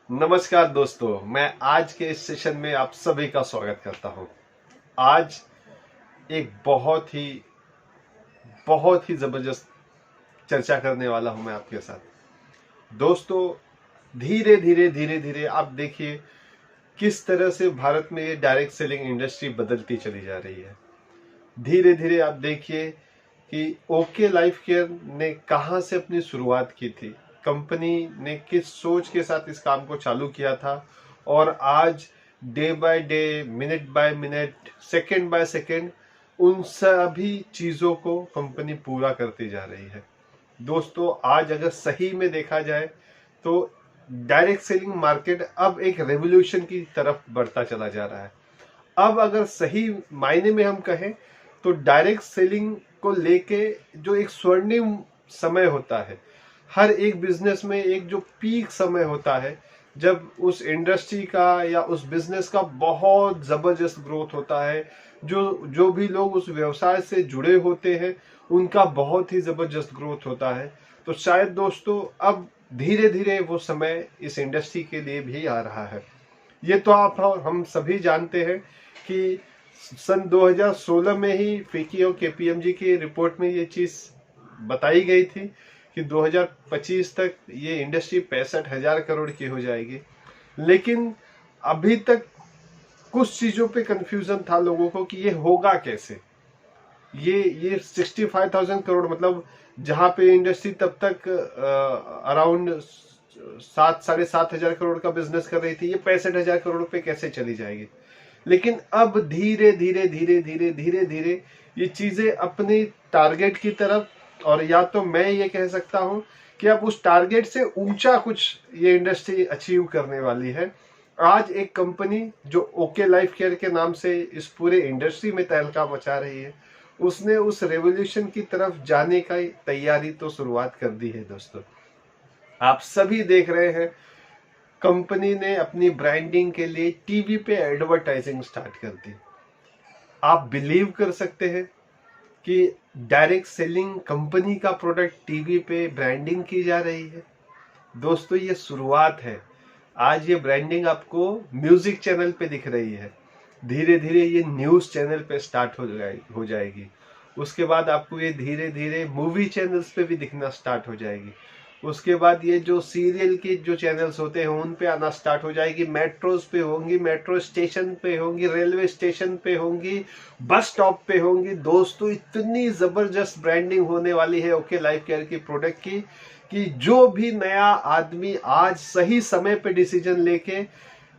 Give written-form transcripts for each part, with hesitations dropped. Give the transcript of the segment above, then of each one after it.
नमस्कार दोस्तों, मैं आज के इस सेशन में आप सभी का स्वागत करता हूं। आज एक बहुत ही जबरदस्त चर्चा करने वाला हूं मैं आपके साथ। दोस्तों, धीरे धीरे आप देखिए किस तरह से भारत में ये डायरेक्ट सेलिंग इंडस्ट्री बदलती चली जा रही है। धीरे धीरे आप देखिए कि ओके लाइफ केयर ने कहां से अपनी शुरुआत की थी, कंपनी ने किस सोच के साथ इस काम को चालू किया था, और आज day by day, minute by minute, second by second उन सभी चीजों को कंपनी पूरा करती जा रही है। दोस्तों, आज अगर सही में देखा जाए तो डायरेक्ट सेलिंग मार्केट अब एक रेवोल्यूशन की तरफ बढ़ता चला जा रहा है। अब अगर सही मायने में हम कहें तो डायरेक्ट सेलिंग को लेके जो एक स्वर्णिम समय होता है, हर एक बिजनेस में एक जो पीक समय होता है, जब उस इंडस्ट्री का या उस बिजनेस का बहुत जबरदस्त ग्रोथ होता है, जो जो भी लोग उस व्यवसाय से जुड़े होते हैं उनका बहुत ही जबरदस्त ग्रोथ होता है। तो शायद दोस्तों अब धीरे धीरे वो समय इस इंडस्ट्री के लिए भी आ रहा है। ये तो आप और हम सभी जानते हैं कि सन 2016 में ही फिक्की और केपीएमजी की रिपोर्ट में ये चीज बताई गई थी कि 2025 तक ये इंडस्ट्री 65,000 करोड़ की हो जाएगी। लेकिन अभी तक कुछ चीजों पे कंफ्यूजन था लोगों को कि ये होगा कैसे। ये 65,000 करोड़ मतलब जहां पे इंडस्ट्री तब तक अराउंड 7-7,500 करोड़ का बिजनेस कर रही थी, ये 65,000 करोड़ पे कैसे चली जाएगी। लेकिन अब धीरे धीरे ये चीजें अपने टारगेट की तरफ, और या तो मैं ये कह सकता हूं कि अब उस टारगेट से ऊंचा कुछ ये इंडस्ट्री अचीव करने वाली है। आज एक कंपनी जो ओके लाइफ केयर के नाम से इस पूरे इंडस्ट्री में तहलका मचा रही है, उसने उस रेवोल्यूशन की तरफ जाने का तैयारी तो शुरुआत कर दी है। दोस्तों, आप सभी देख रहे हैं कंपनी ने अपनी ब्रांडिंग के लिए टीवी पे एडवर्टाइजिंग स्टार्ट कर दी। आप बिलीव कर सकते हैं कि डायरेक्ट सेलिंग कंपनी का प्रोडक्ट टीवी पे ब्रांडिंग की जा रही है। दोस्तों, ये शुरुआत है। आज ये ब्रांडिंग आपको म्यूजिक चैनल पे दिख रही है, धीरे धीरे ये न्यूज चैनल पे स्टार्ट हो जाएगी। उसके बाद आपको ये धीरे धीरे मूवी चैनल्स पे भी दिखना स्टार्ट हो जाएगी। उसके बाद ये जो सीरियल के जो चैनल्स होते हैं उन पे आना स्टार्ट हो जाएगी, मेट्रोज पे होंगी, मेट्रो स्टेशन पे होंगी, रेलवे स्टेशन पे होंगी, बस स्टॉप पे होंगी। दोस्तों, इतनी जबरदस्त ब्रांडिंग होने वाली है ओके लाइफ केयर की प्रोडक्ट की कि जो भी नया आदमी आज सही समय पे डिसीजन लेके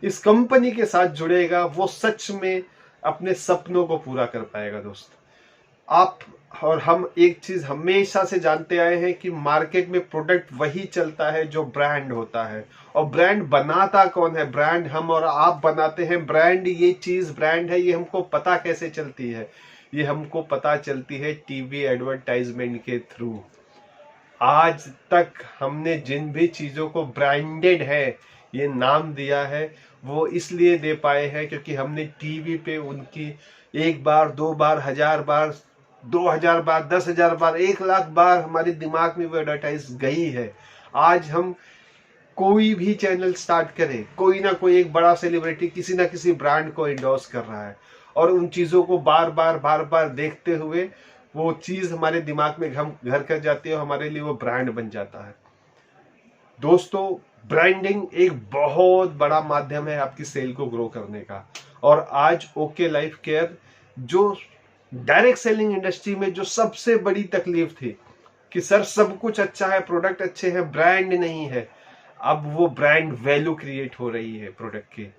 इस कंपनी के साथ जुड़ेगा वो सच में अपने सपनों को पूरा कर पाएगा। दोस्त, आप और हम एक चीज हमेशा से जानते आए हैं कि मार्केट में प्रोडक्ट वही चलता है जो ब्रांड होता है। और ब्रांड बनाता कौन है? ब्रांड हम और आप बनाते हैं। ब्रांड, ये चीज ब्रांड है, ये हमको पता कैसे चलती है? ये हमको पता चलती है टीवी एडवर्टाइजमेंट के थ्रू। आज तक हमने जिन भी चीजों को ब्रांडेड है ये नाम दिया है, वो इसलिए दे पाए हैं क्योंकि हमने टीवी पे उनकी 1 बार, 2 बार, 1000 बार, 2000 बार, 10,000 बार, 1,00,000 बार हमारे दिमाग में वो एडवर्टाइज गई है। आज हम कोई भी चैनल स्टार्ट करें, कोई ना कोई एक बड़ा सेलिब्रिटी किसी ना किसी ब्रांड को इंडोर्स कर रहा है, और उन चीजों को बार बार देखते हुए वो चीज हमारे दिमाग में हम घर कर जाती है और हमारे लिए वो ब्रांड बन जाता है। दोस्तों, ब्रांडिंग एक बहुत बड़ा माध्यम है आपकी सेल को ग्रो करने का। और आज ओके लाइफ केयर, जो डायरेक्ट सेलिंग इंडस्ट्री में जो सबसे बड़ी तकलीफ थी कि सर सब कुछ अच्छा है, प्रोडक्ट अच्छे हैं, ब्रांड नहीं है, अब वो ब्रांड वैल्यू क्रिएट हो रही है प्रोडक्ट की।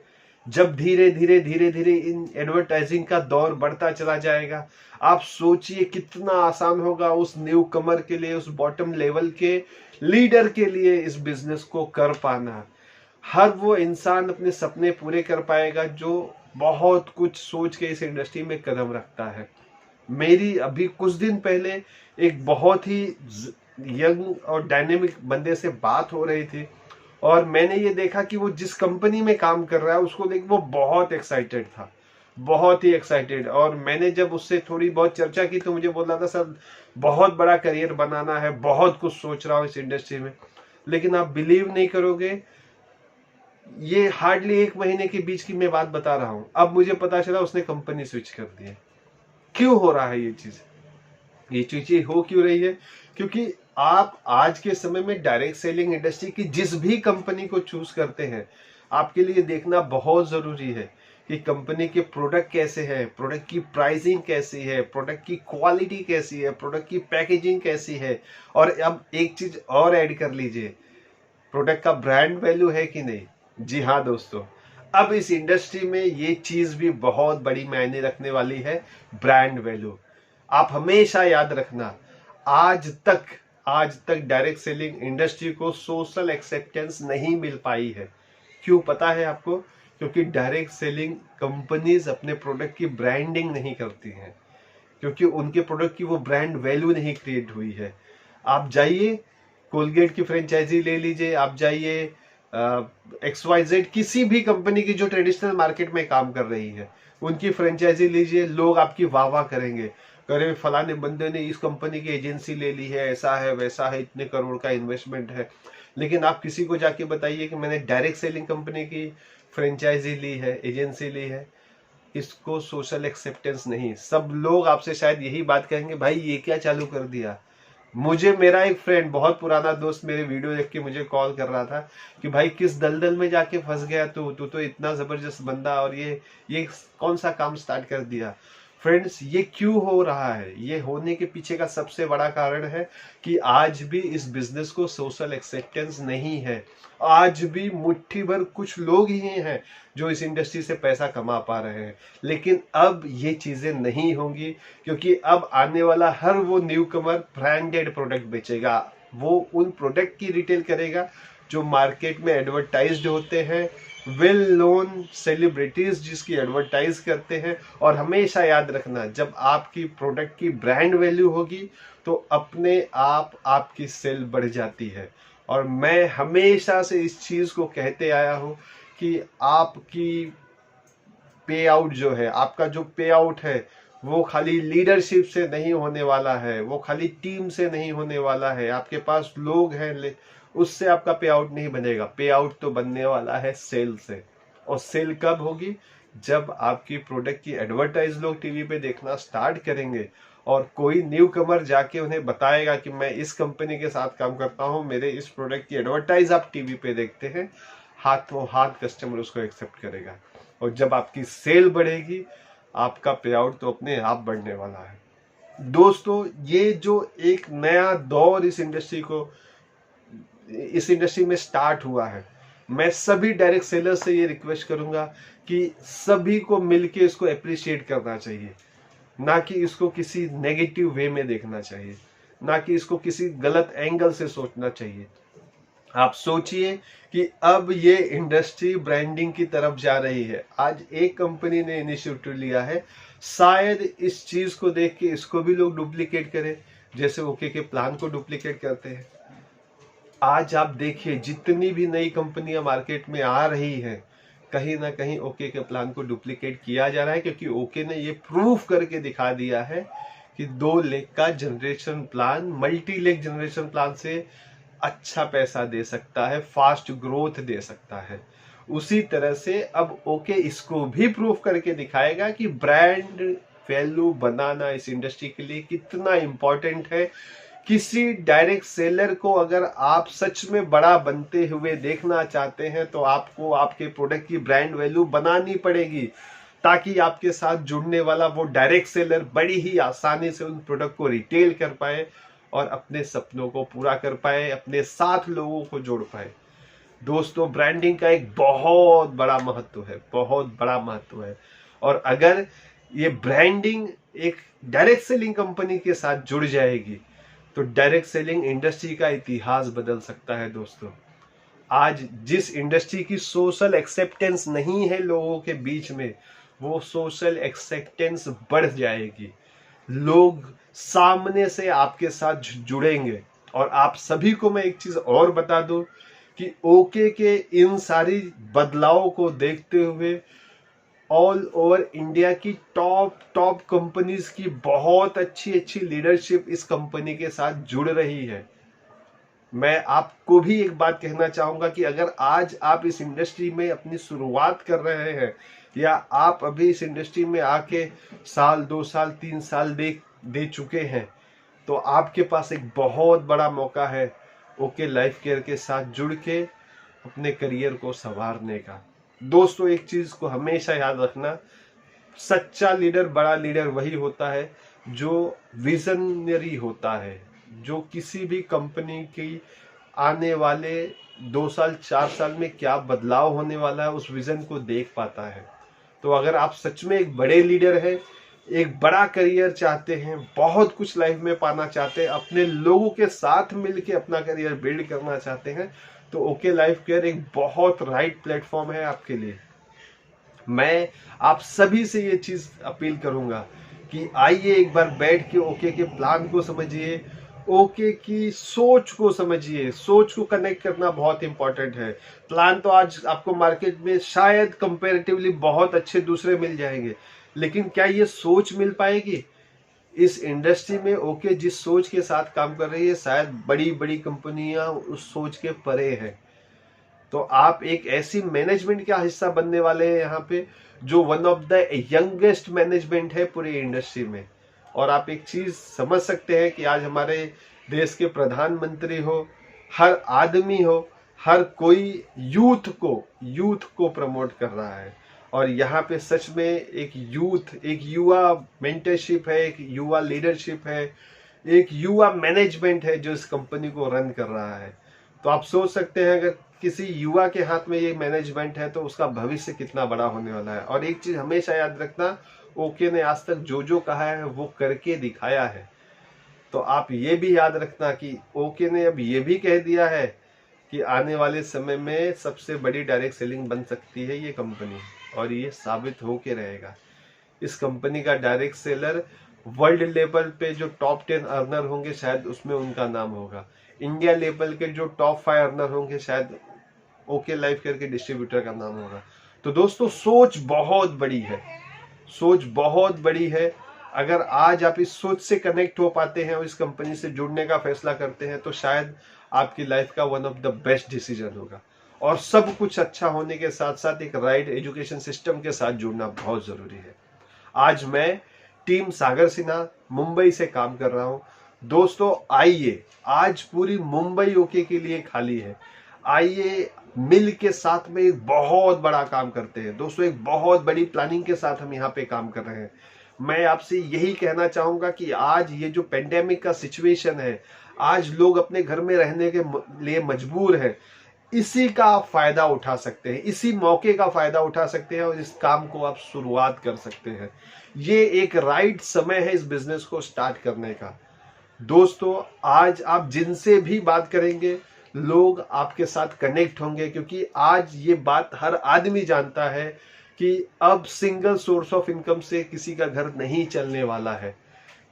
जब धीरे धीरे इन एडवर्टाइजिंग का दौर बढ़ता चला जाएगा, आप सोचिए कितना आसान होगा उस न्यू कमर के लिए, उस बॉटम लेवल के लीडर के लिए इस बिजनेस को कर पाना। हर वो इंसान अपने सपने पूरे कर पाएगा जो बहुत कुछ सोच के इस इंडस्ट्री में कदम रखता है। मेरी अभी कुछ दिन पहले एक बहुत ही यंग और डायनेमिक बंदे से बात हो रही थी, और मैंने ये देखा कि वो जिस कंपनी में काम कर रहा है उसको देख वो बहुत एक्साइटेड था, बहुत ही एक्साइटेड। और मैंने जब उससे थोड़ी बहुत चर्चा की तो मुझे बोला था सर बहुत बड़ा करियर बनाना है, बहुत कुछ सोच रहा हूँ इस इंडस्ट्री में। लेकिन आप बिलीव नहीं करोगे, ये हार्डली 1 महीने के बीच की मैं बात बता रहा हूं, अब मुझे पता चला उसने कंपनी स्विच कर दी है। क्यों हो रहा है ये चीज? ये चीजें हो क्यों रही है? क्योंकि आप आज के समय में डायरेक्ट सेलिंग इंडस्ट्री की जिस भी कंपनी को चूज करते हैं, आपके लिए देखना बहुत जरूरी है कि कंपनी के प्रोडक्ट कैसे हैं, प्रोडक्ट की प्राइसिंग कैसी है, प्रोडक्ट की क्वालिटी कैसी है, प्रोडक्ट की पैकेजिंग कैसी है। और अब एक चीज और ऐड कर लीजिए, प्रोडक्ट का ब्रांड वैल्यू है कि नहीं। जी हाँ दोस्तों, अब इस इंडस्ट्री में ये चीज भी बहुत बड़ी मायने रखने वाली है, ब्रांड वैल्यू। आप हमेशा याद रखना, आज तक डायरेक्ट सेलिंग इंडस्ट्री को सोशल एक्सेप्टेंस नहीं मिल पाई है। क्यों पता है आपको? क्योंकि डायरेक्ट सेलिंग कंपनीज अपने प्रोडक्ट की ब्रांडिंग नहीं करती हैं, क्योंकि उनके प्रोडक्ट की वो ब्रांड वैल्यू नहीं क्रिएट हुई है। आप जाइए, कोलगेट की फ्रेंचाइजी ले लीजिए, आप जाइए XYZ किसी भी कंपनी की जो ट्रेडिशनल मार्केट में काम कर रही है, उनकी फ्रेंचाइजी लीजिए, लोग आपकी वाह वाह करेंगे, करे फलाने बंदे ने इस कंपनी की एजेंसी ले ली है, ऐसा है वैसा है, इतने करोड़ का इन्वेस्टमेंट है। लेकिन आप किसी को जाके बताइए कि मैंने डायरेक्ट सेलिंग कंपनी की फ्रेंचाइजी ली है, एजेंसी ली है, इसको सोशल एक्सेप्टेंस नहीं। सब लोग आपसे शायद यही बात कहेंगे, भाई ये क्या चालू कर दिया। मुझे मेरा एक फ्रेंड, बहुत पुराना दोस्त, मेरे वीडियो देख के मुझे कॉल कर रहा था कि भाई किस दलदल में जाके फंस गया तू तो इतना जबरदस्त बंदा, और ये कौन सा काम स्टार्ट कर दिया। फ्रेंड्स, ये क्यों हो रहा है? ये होने के पीछे का सबसे बड़ा कारण है कि आज भी इस बिजनेस को सोशल एक्सेप्टेंस नहीं है। आज भी मुट्ठी भर कुछ लोग ही हैं जो इस इंडस्ट्री से पैसा कमा पा रहे हैं। लेकिन अब ये चीजें नहीं होंगी, क्योंकि अब आने वाला हर वो न्यू कमर ब्रांडेड प्रोडक्ट बेचेगा। वो उन प्रोडक्ट की रिटेल करेगा जो मार्केट में एडवर्टाइज्ड होते हैं, वेल नोन सेलिब्रिटीज जिसकी एडवर्टाइज करते हैं। और हमेशा याद रखना, जब आपकी प्रोडक्ट की ब्रांड वैल्यू होगी तो अपने आप आपकी सेल बढ़ जाती है। और मैं हमेशा से इस चीज को कहते आया हूं कि आपकी पे आउट जो है, आपका जो पे आउट है, वो खाली लीडरशिप से नहीं होने वाला है, वो खाली टीम से नहीं होने वाला है। आपके पास लोग हैं, उससे आपका पे आउट नहीं बनेगा। पे आउट तो बनने वाला है सेल से। और सेल कब होगी? जब आपकी प्रोडक्ट की एडवर्टाइज लोग टीवी पे देखना स्टार्ट करेंगे और कोई न्यू कमर जाके उन्हें बताएगा कि मैं इस कंपनी के साथ काम करता हूं, मेरे इस प्रोडक्ट की एडवर्टाइज आप टीवी पे देखते हैं, हाथों हाथ कस्टमर उसको एक्सेप्ट करेगा। और जब आपकी सेल बढ़ेगी, आपका पे आउट तो अपने आप बढ़ने वाला है। दोस्तों, ये जो एक नया दौर इस इंडस्ट्री में स्टार्ट हुआ है, मैं सभी डायरेक्ट सेलर्स से ये रिक्वेस्ट करूंगा कि सभी को मिलके इसको अप्रिशिएट करना चाहिए, ना कि इसको किसी नेगेटिव वे में देखना चाहिए, ना कि इसको किसी गलत एंगल से सोचना चाहिए। आप सोचिए कि अब ये इंडस्ट्री ब्रांडिंग की तरफ जा रही है। आज एक कंपनी ने इनिशिएटिव लिया है, शायद इस चीज को देख के इसको भी लोग डुप्लीकेट करें, जैसे ओके के प्लान को डुप्लीकेट करते हैं। आज आप देखिए, जितनी भी नई कंपनियां मार्केट में आ रही हैं, कहीं ना कहीं ओके के प्लान को डुप्लीकेट किया जा रहा है, क्योंकि ओके ने ये प्रूफ करके दिखा दिया है कि 2 लेग का generation plan multi leg generation plan से अच्छा पैसा दे सकता है, फास्ट ग्रोथ दे सकता है। उसी तरह से अब ओके इसको भी प्रूफ करके दिखाएगा कि ब्रांड वैल्यू बनाना इस इंडस्ट्री के लिए कितना इंपॉर्टेंट है। किसी डायरेक्ट सेलर को अगर आप सच में बड़ा बनते हुए देखना चाहते हैं तो आपको आपके प्रोडक्ट की ब्रांड वैल्यू बनानी पड़ेगी, ताकि आपके साथ जुड़ने वाला वो डायरेक्ट सेलर बड़ी ही आसानी से उन प्रोडक्ट को रिटेल कर पाए और अपने सपनों को पूरा कर पाए, अपने साथ लोगों को जोड़ पाए। दोस्तों, ब्रांडिंग का एक बहुत बड़ा महत्व है, बहुत बड़ा महत्व है। और अगर ये ब्रांडिंग एक डायरेक्ट सेलिंग कंपनी के साथ जुड़ जाएगी तो डायरेक्ट सेलिंग इंडस्ट्री का इतिहास बदल सकता है। दोस्तों, आज जिस इंडस्ट्री की सोशल एक्सेप्टेंस नहीं है लोगों के बीच में, वो सोशल एक्सेप्टेंस बढ़ जाएगी। लोग सामने से आपके साथ जुड़ेंगे। और आप सभी को मैं एक चीज और बता दूं कि ओके के इन सारी बदलावों को देखते हुए ऑल ओवर इंडिया की टॉप कंपनीज की बहुत अच्छी लीडरशिप इस कंपनी के साथ जुड़ रही है। मैं आपको भी एक बात कहना चाहूंगा कि अगर आज आप इस इंडस्ट्री में अपनी शुरुआत कर रहे हैं या आप अभी इस इंडस्ट्री में आके साल 2 साल 3 साल दे चुके हैं, तो आपके पास एक बहुत बड़ा मौका है ओके लाइफ केयर के साथ जुड़ के अपने करियर को संवारने का। दोस्तों, एक चीज को हमेशा याद रखना, सच्चा लीडर, बड़ा लीडर वही होता है जो विजनरी होता है, जो किसी भी कंपनी की आने वाले 2 साल 4 साल में क्या बदलाव होने वाला है उस विजन को देख पाता है। तो अगर आप सच में एक बड़े लीडर हैं, एक बड़ा करियर चाहते हैं, बहुत कुछ लाइफ में पाना चाहते हैं, अपने लोगों के साथ मिलके अपना करियर बिल्ड करना चाहते हैं, तो ओके लाइफ केयर एक बहुत राइट प्लेटफॉर्म है आपके लिए। मैं आप सभी से ये चीज अपील करूंगा कि आइए एक बार बैठ के ओके के प्लान को समझिए, ओके की सोच को समझिए। सोच को कनेक्ट करना बहुत इंपॉर्टेंट है। प्लान तो आज आपको मार्केट में शायद कंपैरेटिवली बहुत अच्छे दूसरे मिल जाएंगे, लेकिन क्या ये सोच मिल पाएगी? इस इंडस्ट्री में ओके जिस सोच के साथ काम कर रही है, शायद बड़ी बड़ी कंपनियां उस सोच के परे हैं। तो आप एक ऐसी मैनेजमेंट का हिस्सा बनने वाले हैं यहाँ पे, जो one of the youngest management है पूरी इंडस्ट्री में। और आप एक चीज समझ सकते हैं कि आज हमारे देश के प्रधानमंत्री हो, हर आदमी हो, हर कोई यूथ को प्रमोट कर रहा है। और यहाँ पे सच में एक यूथ, एक युवा मेंटरशिप है, एक युवा लीडरशिप है, एक युवा मैनेजमेंट है जो इस कंपनी को रन कर रहा है। तो आप सोच सकते हैं अगर किसी युवा के हाथ में ये मैनेजमेंट है तो उसका भविष्य कितना बड़ा होने वाला है। और एक चीज हमेशा याद रखना, ओके ने आज तक जो जो कहा है वो करके दिखाया है। तो आप ये भी याद रखना कि ओके ने अब ये भी कह दिया है कि आने वाले समय में सबसे बड़ी डायरेक्ट सेलिंग बन सकती है ये कंपनी, और ये साबित होके रहेगा। इस कंपनी का डायरेक्ट सेलर वर्ल्ड लेवल पे जो टॉप 10 अर्नर होंगे शायद उसमें उनका नाम होगा। इंडिया लेवल के जो टॉप 5 अर्नर होंगे शायद ओके लाइफ केयर के डिस्ट्रीब्यूटर का नाम होगा। तो दोस्तों, सोच बहुत बड़ी है, सोच बहुत बड़ी है। अगर आज आप इस सोच से कनेक्ट हो पाते हैं और इस कंपनी से जुड़ने का फैसला करते हैं तो शायद आपकी लाइफ का one of the best decision होगा। और सब कुछ अच्छा होने के साथ साथ एक राइट एजुकेशन सिस्टम के साथ जुड़ना बहुत जरूरी है। आज मैं टीम सागर सिन्हा मुंबई से काम कर रहा हूं। दोस्तों आइए, आज पूरी मुंबई ओके के लिए खाली है। आइए मिल के साथ में एक बहुत बड़ा काम करते हैं। दोस्तों, एक बहुत बड़ी प्लानिंग के साथ हम यहाँ पे काम कर रहे हैं। मैं आपसे यही कहना चाहूंगा कि आज ये जो पेंडेमिक का सिचुएशन है, आज लोग अपने घर में रहने के लिए मजबूर हैं, इसी का आप फायदा उठा सकते हैं, इसी मौके का फायदा उठा सकते हैं और इस काम को आप शुरुआत कर सकते हैं। ये एक राइट समय है इस बिजनेस को स्टार्ट करने का। दोस्तों, आज आप जिनसे भी बात करेंगे लोग आपके साथ कनेक्ट होंगे, क्योंकि आज ये बात हर आदमी जानता है कि अब सिंगल सोर्स ऑफ इनकम से किसी का घर नहीं चलने वाला है।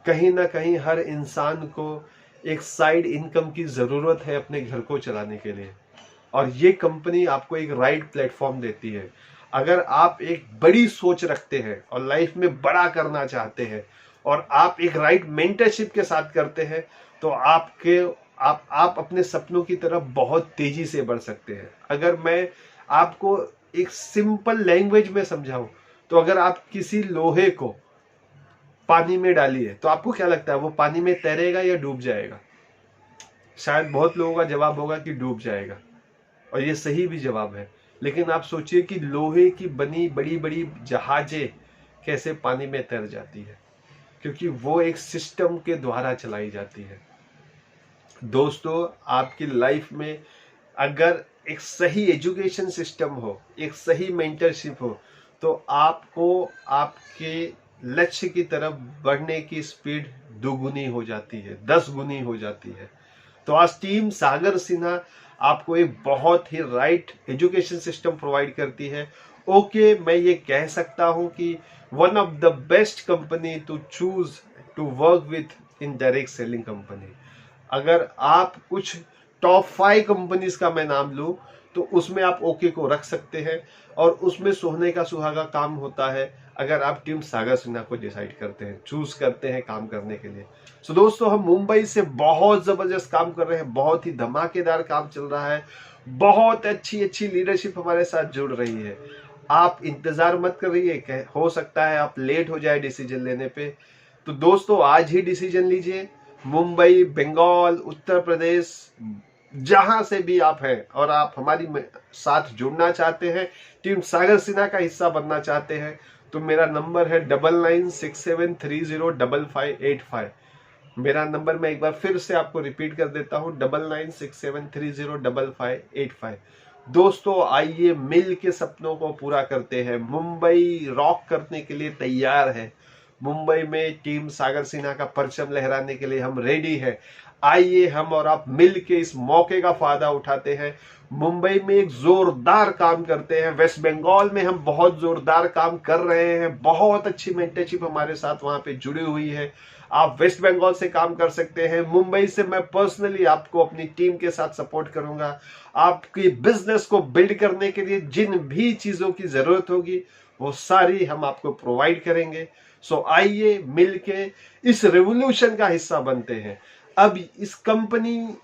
कहीं ना कहीं हर इंसान को एक साइड इनकम की जरूरत है अपने घर को चलाने के लिए, और ये कंपनी आपको एक राइट प्लेटफॉर्म देती है। अगर आप एक बड़ी सोच रखते हैं और लाइफ में बड़ा करना चाहते हैं और आप एक राइट मेंटरशिप के साथ करते हैं तो आप अपने सपनों की तरफ बहुत तेजी से बढ़ सकते हैं। अगर मैं आपको एक सिंपल लैंग्वेज में समझाऊं तो अगर आप किसी लोहे को पानी में डालिए तो आपको क्या लगता है, वो पानी में तैरेगा या डूब जाएगा? शायद बहुत लोगों का जवाब होगा कि डूब जाएगा, और ये सही भी जवाब है। लेकिन आप सोचिए कि लोहे की बनी बड़ी बड़ी जहाजें कैसे पानी में तैर जाती है, क्योंकि वो एक सिस्टम के द्वारा चलाई जाती है। दोस्तों, आपकी लाइफ में अगर एक सही एजुकेशन सिस्टम हो, एक सही मेंटरशिप हो, तो आपको आपके लक्ष्य की तरफ बढ़ने की स्पीड दुगुनी हो जाती है, 10 गुनी हो जाती है। तो आज टीम सागर सिन्हा आपको एक बहुत ही राइट एजुकेशन सिस्टम प्रोवाइड करती है। ओके, मैं ये कह सकता हूं कि one of the best company to choose to work with in direct selling company. अगर आप कुछ टॉप 5 कंपनीज का मैं नाम लूं तो उसमें आप ओके को रख सकते हैं, और उसमें सोने का सुहागा काम होता है अगर आप टीम सागर सिन्हा को डिसाइड करते हैं, चूज करते हैं काम करने के लिए। सो दोस्तों, हम मुंबई से बहुत जबरदस्त काम कर रहे हैं, बहुत ही धमाकेदार काम चल रहा है, बहुत अच्छी अच्छी लीडरशिप हमारे साथ जुड़ रही है। आप इंतजार मत करिए, हो सकता है आप लेट हो जाए डिसीजन लेने पे। तो दोस्तों, आज ही डिसीजन लीजिए। मुंबई, बंगाल, उत्तर प्रदेश, जहां से भी आप हैं और आप हमारी साथ जुड़ना चाहते हैं, टीम सागर सिन्हा का हिस्सा बनना चाहते हैं, तो मेरा नंबर है 9967305585। मेरा नंबर मैं एक बार फिर से आपको रिपीट कर देता हूं, 9967305585। दोस्तों, आइए मिल के सपनों को पूरा करते हैं। मुंबई रॉक करने के लिए तैयार है। मुंबई में टीम सागर सिन्हा का परचम लहराने के लिए हम रेडी हैं। आइए हम और आप मिल के इस मौके का फायदा उठाते हैं। मुंबई में एक जोरदार काम करते हैं, वेस्ट बंगाल में हम बहुत जोरदार काम कर रहे हैं, बहुत अच्छी मेंटरशिप हमारे साथ वहां पे जुड़ी हुई है। आप वेस्ट बंगाल से काम कर सकते हैं। मुंबई से मैं पर्सनली आपको अपनी टीम के साथ सपोर्ट करूंगा। आपकी बिजनेस को बिल्ड करने के लिए जिन भी चीजों की जरूरत होगी वो सारी हम आपको प्रोवाइड करेंगे। सो आइए मिलके इस रेवोल्यूशन का हिस्सा बनते हैं। अब इस कंपनी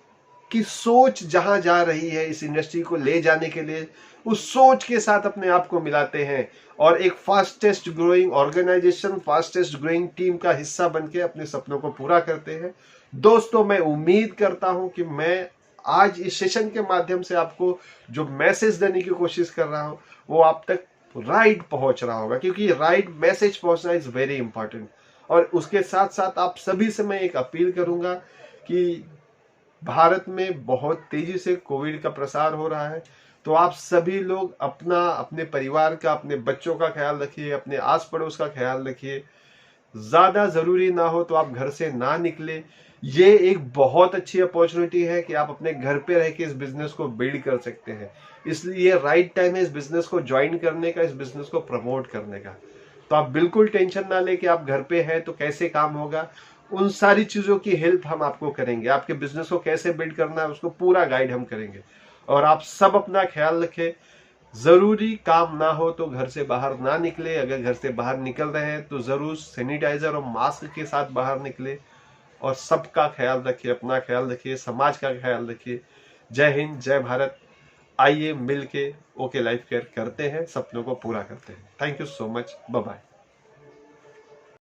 की सोच जहां जा रही है, इस इंडस्ट्री को ले जाने के लिए, उस सोच के साथ अपने आप को मिलाते हैं और एक fastest growing organisation, fastest growing team का हिस्सा बनके अपने सपनों को पूरा करते हैं। दोस्तों, मैं उम्मीद करता हूं कि मैं आज इस सेशन के माध्यम से आपको जो मैसेज देने की कोशिश कर रहा हूं वो आप तक राइट पहुंच रहा होगा, क्योंकि राइट मैसेज पहुंचना इज वेरी इंपॉर्टेंट। और उसके साथ साथ आप सभी से मैं एक अपील करूंगा कि भारत में बहुत तेजी से कोविड का प्रसार हो रहा है, तो आप सभी लोग अपना, अपने परिवार का, अपने बच्चों का ख्याल रखिए, अपने आस पड़ोस का ख्याल रखिए। ज्यादा जरूरी ना हो तो आप घर से ना निकले। ये एक बहुत अच्छी अपॉर्चुनिटी है कि आप अपने घर पे रह के इस बिजनेस को बिल्ड कर सकते हैं। इसलिए राइट टाइम है इस बिजनेस को ज्वाइन करने का, इस बिजनेस को प्रमोट करने का। तो आप बिल्कुल टेंशन ना ले कि आप घर पे हैं तो कैसे काम होगा। उन सारी चीजों की हेल्प हम आपको करेंगे। आपके बिजनेस को कैसे बिल्ड करना है उसको पूरा गाइड हम करेंगे। और आप सब अपना ख्याल रखें। जरूरी काम ना हो तो घर से बाहर ना निकले। अगर घर से बाहर निकल रहे हैं तो जरूर सैनिटाइजर और मास्क के साथ बाहर निकले। और सबका ख्याल रखिए, अपना ख्याल रखिए, समाज का ख्याल रखिए। जय हिंद, जय भारत। आइए मिलके ओके लाइफ केयर करते हैं, सपनों को पूरा करते हैं। Thank you so much. Bye bye.